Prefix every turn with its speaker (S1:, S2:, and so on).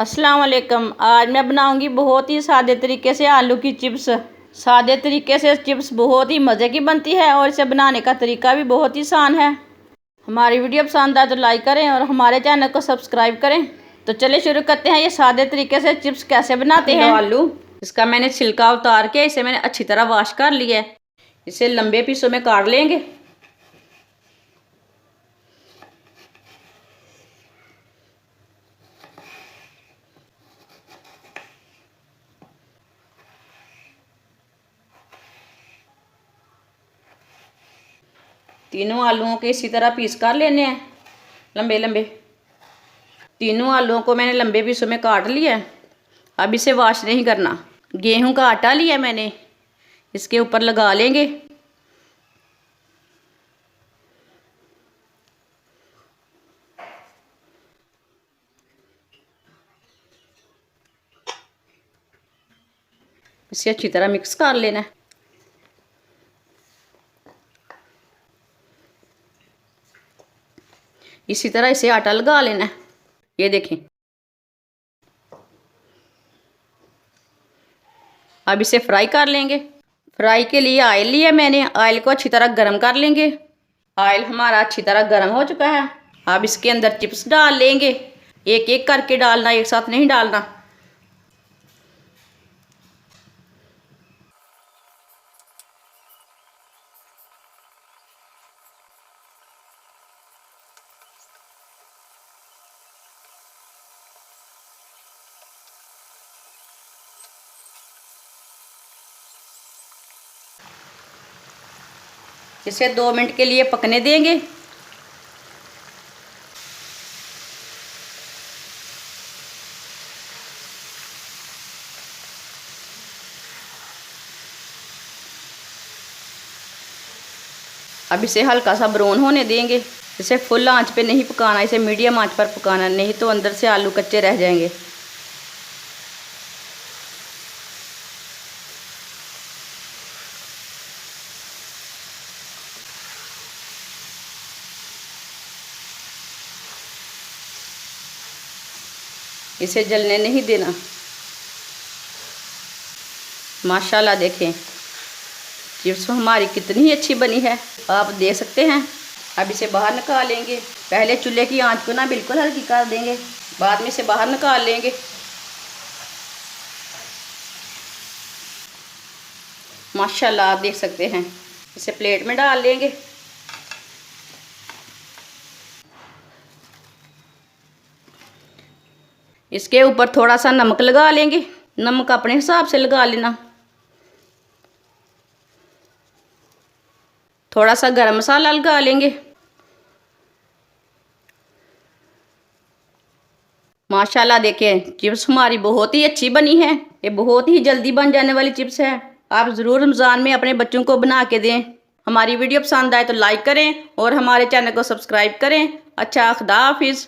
S1: अस्सलाम वालेकुम। आज मैं बनाऊंगी बहुत ही सादे तरीके से आलू की चिप्स। सादे तरीके से चिप्स बहुत ही मज़े की बनती है और इसे बनाने का तरीका भी बहुत ही आसान है। हमारी वीडियो पसंद आए तो लाइक करें और हमारे चैनल को सब्सक्राइब करें। तो चलिए शुरू करते हैं। ये सादे तरीके से चिप्स कैसे बनाते हैं। आलू, इसका मैंने छिलका उतार के इसे मैंने अच्छी तरह वॉश कर लिया है। इसे लंबे पीसों में काट लेंगे। तीनों आलूओं के इसी तरह पीस कर लेने हैं, लंबे लंबे। तीनों आलूओं को मैंने लंबे पीसों में काट लिया है। अब इसे वॉश नहीं करना। गेहूं का आटा लिया मैंने, इसके ऊपर लगा लेंगे। इसे अच्छी तरह मिक्स कर लेना है। इसी तरह इसे आटा लगा लेना है। ये देखें। अब इसे फ्राई कर लेंगे। फ्राई के लिए ऑयल लिया मैंने, ऑयल को अच्छी तरह गर्म कर लेंगे। ऑयल हमारा अच्छी तरह गर्म हो चुका है। अब इसके अंदर चिप्स डाल लेंगे। एक एक करके डालना, एक साथ नहीं डालना। इसे 2 मिनट के लिए पकने देंगे। अब इसे हल्का सा ब्राउन होने देंगे। इसे फुल आंच पे नहीं पकाना, इसे मीडियम आंच पर पकाना, नहीं तो अंदर से आलू कच्चे रह जाएंगे। इसे जलने नहीं देना। माशाल्लाह देखें चिप्स हमारी कितनी अच्छी बनी है, आप देख सकते हैं। अब इसे बाहर निकाल लेंगे। पहले चूल्हे की आंच को ना बिल्कुल हल्की कर देंगे, बाद में इसे बाहर निकाल लेंगे। माशाल्लाह आप देख सकते हैं। इसे प्लेट में डाल लेंगे। इसके ऊपर थोड़ा सा नमक लगा लेंगे। नमक अपने हिसाब से लगा लेना। थोड़ा सा गरम मसाला लगा लेंगे। माशाल्लाह देखें चिप्स हमारी बहुत ही अच्छी बनी है। ये बहुत ही जल्दी बन जाने वाली चिप्स है। आप ज़रूर रमज़ान में अपने बच्चों को बना के दें। हमारी वीडियो पसंद आए तो लाइक करें और हमारे चैनल को सब्सक्राइब करें। अच्छा, खुदा हाफिज़।